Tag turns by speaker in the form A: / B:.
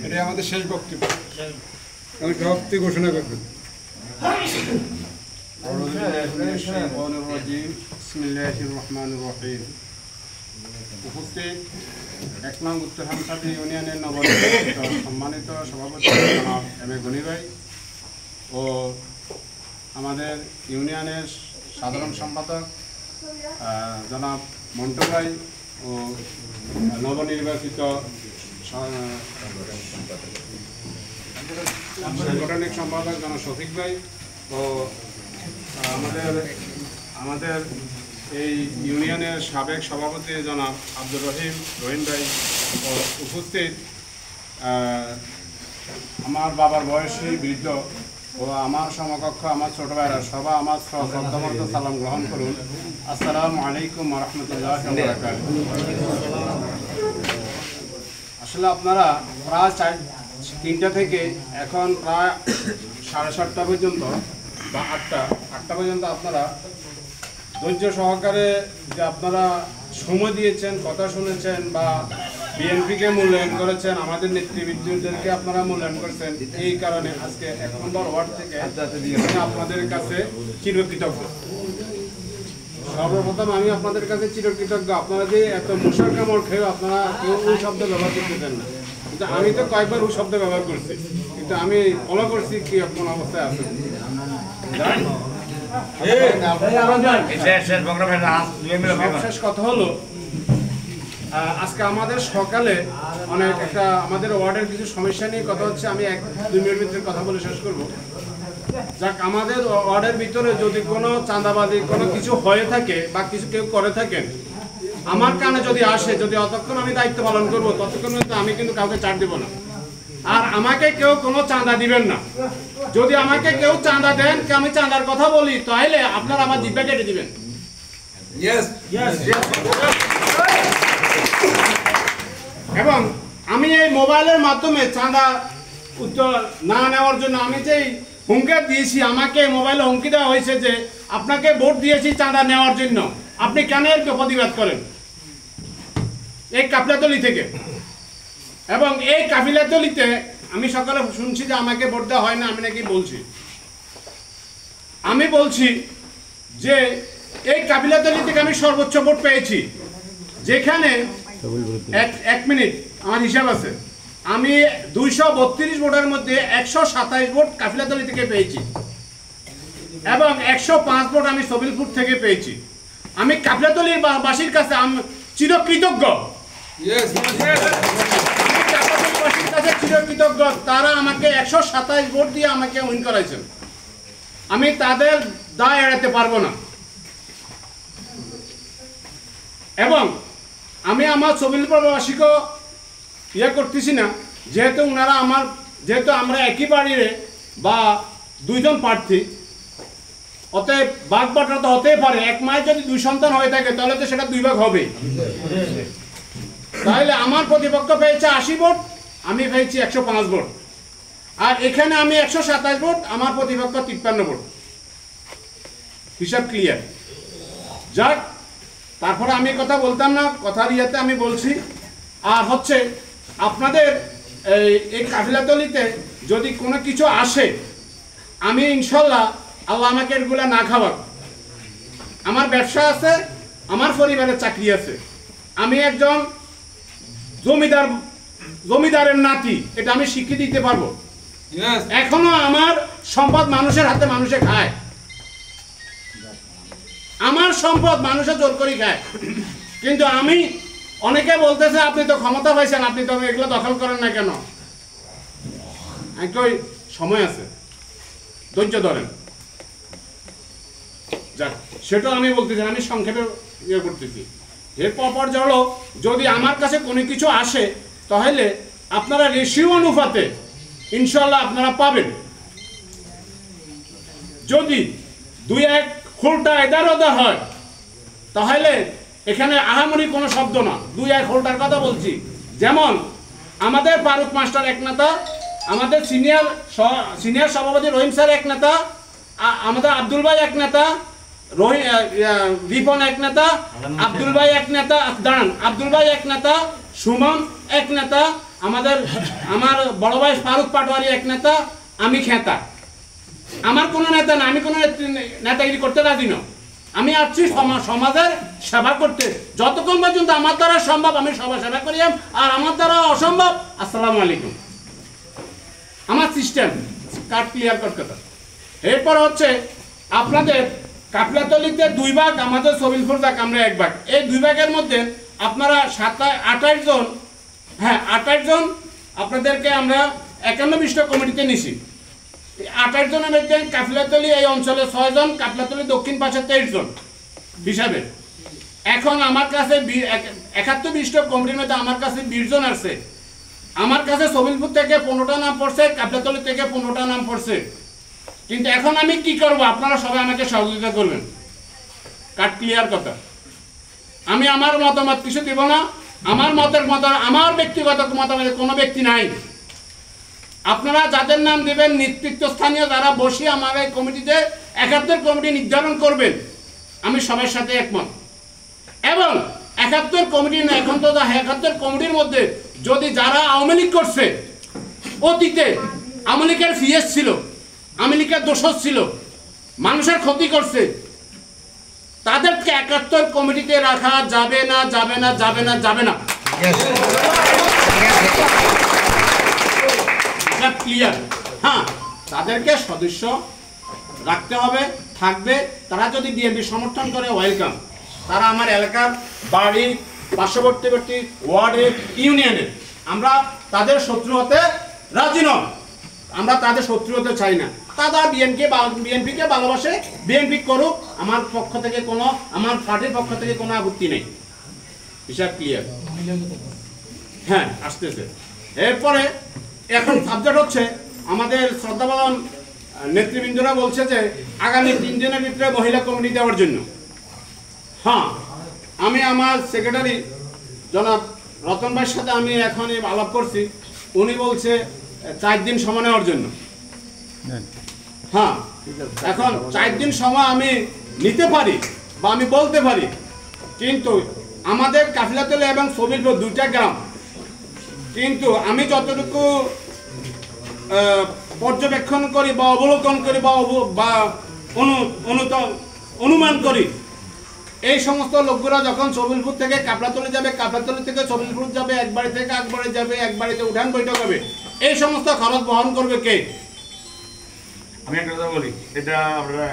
A: এটাই আমাদের শেষ বক্তব্য। আমি সমাপ্তি ঘোষণা করবেন। উপস্থিত ১ নং উত্তর হামসাদি ইউনিয়নের নবনির্বাচিত সম্মানিত সভাপতি জনাব এম এ গনি ভাই ও আমাদের ইউনিয়নের সাধারণ সম্পাদক জনাব মন্টু ভাই ও নবনির্বাচিত সাংগঠনিক সম্পাদক জনাব শফিক ভাই ও আমাদের এই ইউনিয়নের সাবেক সভাপতি জনাব আব্দুর রহিম ভাই ও উপস্থিত আমার বাবার বয়সী বৃদ্ধ ও আমার সমকক্ষ আমার ছোট ভাইরা সবাই আমার শ্রদ্ধামত সালাম গ্রহণ করুন। আসসালামু আলাইকুম ওয়া রাহমাতুল্লাহি ওয়া বারাকাতুহু। আসলে আপনারা প্রায় 3টা থেকে এখন প্রায় 7:30 পর্যন্ত বা 8টা পর্যন্ত আপনারা ধৈর্য সহকারে যে আপনারা সময় দিয়েছেন, কথা শুনেছেন বা বিএনপিকে মূল্যায়ন করেছেন, আমাদের নেতৃবৃন্দদেরকে আপনারা মূল্যায়ন করেছেন, এই কারণে আজকে 1 নম্বর ওয়ার্ড থেকে আপনাদের কাছে চিরকৃতজ্ঞ। সর্বপ্রথম আমি আপনাদের কাছে চিরকৃতজ্ঞ। আপনারা যে এত মশার কামড় খেয়ে আপনারা কেউ ওই শব্দ ব্যবহার করতেছেন না, কিন্তু আমি তো কয়েকবার ওই শব্দ ব্যবহার করছি, কিন্তু আমি ফলো করছি কি কোন অবস্থায় আছে। শেষ কথা হলো, আজকে আমাদের সকালে অনেক একটা আমাদের ওয়ার্ডের কিছু সমস্যা নিয়ে কথা হচ্ছে। আমি 1-2 মিনিটের ভিতরে কথা বলে শেষ করব। যাক, আমাদের ওয়ার্ডের ভিতরে যদি কোনো চাঁদাবাজি কোনো কিছু হয়ে থাকে বা কিছু কেউ করে থাকেন, আমার কানে যদি আসে, যদি অতক্ষণ আমি দায়িত্ব পালন করব, ততক্ষণ আমি কিন্তু কাউকে ছাড় দেব না। আর আমাকে কেউ কোনো চাঁদা দিবেন না। যদি আমাকে কেউ চাঁদা দেন, আমি চাঁদার কথা বলি, তাহলে আপনারা আমার জিব্বা কেটে দিবেন। এবং আমি এই মোবাইলের মাধ্যমে চাঁদা উত্তর না নেওয়ার জন্য আমি যেই হুমকি দিয়েছি, আমাকে মোবাইলে হুমকি দেওয়া হয়েছে যে আপনাকে ভোট দিয়েছি চাঁদা নেওয়ার জন্য, আপনি কেন এর প্রতিবাদ করেন, এই কাফিলাতলি থেকে। এবং এই কাফিলাতলিতে আমি সকালে শুনছি যে আমাকে ভোট দেওয়া হয় না, আমি নাকি বলছি। আমি বলছি যে এই কাফিলাতলি থেকে আমি সর্বোচ্চ ভোট পেয়েছি, যেখানে 1 মিনিট আমার হিসাব আছে, আমি 232 ভোটের মধ্যে 127 ভোট কাফিলাতলি থেকে পেয়েছি এবং 105 ভোট আমি সবিলপুর থেকে পেয়েছি। আমি কাফিলাতলির বাসীর কাছে চিরকৃতজ্ঞ। চিরকৃতজ্ঞ, তারা আমাকে 127 ভোট দিয়ে আমাকে উইন করাইছেন। আমি তাদের দায় এড়াতে পারবো না। এবং আমি আমার সবিলপুরবাসীকে করতেছি না, যেহেতু ওনারা যেহেতু আমরা একই বাড়ির বা 2 জন প্রার্থী, অতএব ভাগ বাটোয়ারা তো হতেই পারে। 1 মায়ের যদি 2 সন্তান হয়ে থাকে, তাহলে তো সেটা 2 ভাগ হবে। তাহলে আমার প্রতিপক্ষ পেয়েছে 80 ভোট, আমি পেয়েছি 105 ভোট। আর এখানে আমি 127 ভোট, আমার প্রতিপক্ষ 53 ভোট। হিসাব ক্লিয়ার। যাক, তারপরে আমি কথা বলতাম না, কথার ইয়াতে আমি বলছি। আর হচ্ছে আপনাদের এই কাফিলাতলিতে যদি কোনো কিছু আসে, আমি ইনশাল্লাহ, আল্লাহ আমাকে এগুলা না খাওয়াক, আমার ব্যবসা আছে, আমার পরিবারের চাকরি আছে, আমি একজন জমিদারের নাতি, এটা আমি শিখিয়ে দিতে পারবো। এখনো আমার সম্পদ মানুষের হাতে মানুষে খায়, আমার সম্পদ মানুষে জোর করে খায়। কিন্তু আমি, অনেকে বলতেছে আপনি তো ক্ষমতা পাইছেন, আপনি তো এগুলো দখল করেন না কেন? একই সময় আছে, ধৈর্য ধরেন। যাক, সেটাও আমি বলতেছি, আমি সংক্ষেপে করতেছি। এরপর হলো, যদি আমার কাছে কোনো কিছু আসে, তাহলে আপনারা রেশিও অনুপাতে ইনশাল্লাহ আপনারা পাবেন। যদি 2-1 হোল্টা এদার ওদার হয়, তাহলে এখানে আহামরি কোনো শব্দ না, 2-1 হোল্টার কথা বলছি। যেমন আমাদের ফারুক মাস্টার এক নেতা, আমাদের সিনিয়র সভাপতি রহিম স্যার এক নেতা, আমাদের আব্দুল ভাই এক নেতা, রিপন এক নেতা, আব্দুল ভাই এক নেতা, দাঁড়ান, আব্দুল ভাই এক নেতা, সুমন এক নেতা, আমার বড় ভাই ফারুক পাটোয়ারি এক নেতা, আমি খেতা। আমার কোনো নেতা না, আমি কোনো নেতাগিরি করতে রাজি না। আমি আসছি সমাজের সেবা করতে, যতক্ষণ পর্যন্ত আমার দ্বারা সম্ভব আমি সবার সেবা করি, আর আমার দ্বারা অসম্ভব আসসালামু আলাইকুম। আমার সিস্টেম কাট ক্লিয়ার কথা। এরপর হচ্ছে আপনাদের কাফলাতলিতে 2 ভাগ, আমাদের সবিলপুর ভাগ, আমরা 1 ভাগ। এই 2 ভাগের মধ্যে আপনারা 28 জন, হ্যাঁ 28 জন আপনাদেরকে আমরা 51 কমিটিতে নিছি। 28 জনের মধ্যে কাফলাতলি এই অঞ্চলে 6 জন, কাফলাতলি দক্ষিণ পাশে 23 জন হিসাবে। এখন আমার কাছে 71 কমিটির মধ্যে আমার কাছে 20 জন আসছে। আমার কাছে সবিলপুর থেকে 15টা নাম পড়ছে, কাফলাতলি থেকে 15টা নাম পড়ছে। কিন্তু এখন আমি কি করব, আপনারা সবাই আমাকে সহযোগিতা করবেন। কাট ক্লিয়ার কথা। আমি আমার মতামত কিছু দিব না, আমার আমার ব্যক্তিগত মতামত কোনো ব্যক্তি নাই। আপনারা যাদের নাম দেবেন নেতৃত্বস্থানীয় যারা বসে আমার এই কমিটিতে 71 কমিটি নির্ধারণ করবেন, আমি সবার সাথে একমত। এবং 71 কমিটি না, এখন তো 71 কমিটির মধ্যে যদি যারা আওয়ামী লীগ করছে, অতীতে আওয়ামী লীগের ফিএস ছিল, আওয়ামী লীগের দোষর ছিল, মানুষের ক্ষতি করছে, তাদেরকে 71 কমিটিতে রাখা যাবে না, যাবে না, যাবে না, যাবে না। ক্লিয়ার? হ্যাঁ, তাদেরকে সদস্য রাখতে হবে, থাকবে। তারা যদি বিএনপি সমর্থন করে ওয়েলকাম। তারা আমার এলাকার বাড়ি, পার্শ্ববর্তী ওয়ার্ডের, ইউনিয়নের, আমরা তাদের শত্রু হতে রাজি নয়। আমরা তাদের শত্রু হতে চাই না। তারা বিএনপিকে ভালোবাসে, বিএনপি করুক, আমার পক্ষ থেকে কোনো, আমার পার্টির পক্ষ থেকে কোনো আপত্তি নেই। হিসাব ক্লিয়ার? হ্যাঁ, আসতেছে। এরপরে এখন সাবজেক্ট হচ্ছে আমাদের শ্রদ্ধাবান নেতৃবৃন্দরা বলছে যে আগামী 3 দিনের ভিতরে মহিলা কমিটি দেওয়ার জন্য। হ্যাঁ, আমি আমার সেক্রেটারি জনাব রতন ভাইয়ের সাথে আমি এখনই আলাপ করছি, উনি বলছে 4 দিন সময় নেওয়ার জন্য। হ্যাঁ, এখন 4 দিন সময় আমি নিতে পারি বা আমি বলতে পারি, কিন্তু আমাদের কাফিলাতলি এবং সবিলপুর 2টা গ্রাম, কিন্তু আমি যতটুকু পর্যবেক্ষণ করি বা অবলোকন করি বা অনুমান করি, এই সমস্ত লোকগুলা যখন সবিলপুর থেকে কাফলাতলি যাবে, কাফলাতলি থেকে সবিলপুর যাবে, এক বাড়ি থেকে এক বাড়ি যাবে, এক বাড়িতে উঠান বৈঠক হবে, এই সমস্ত খরচ বহন করবে কে?
B: আমি একটা কথা বলি, এটা আমরা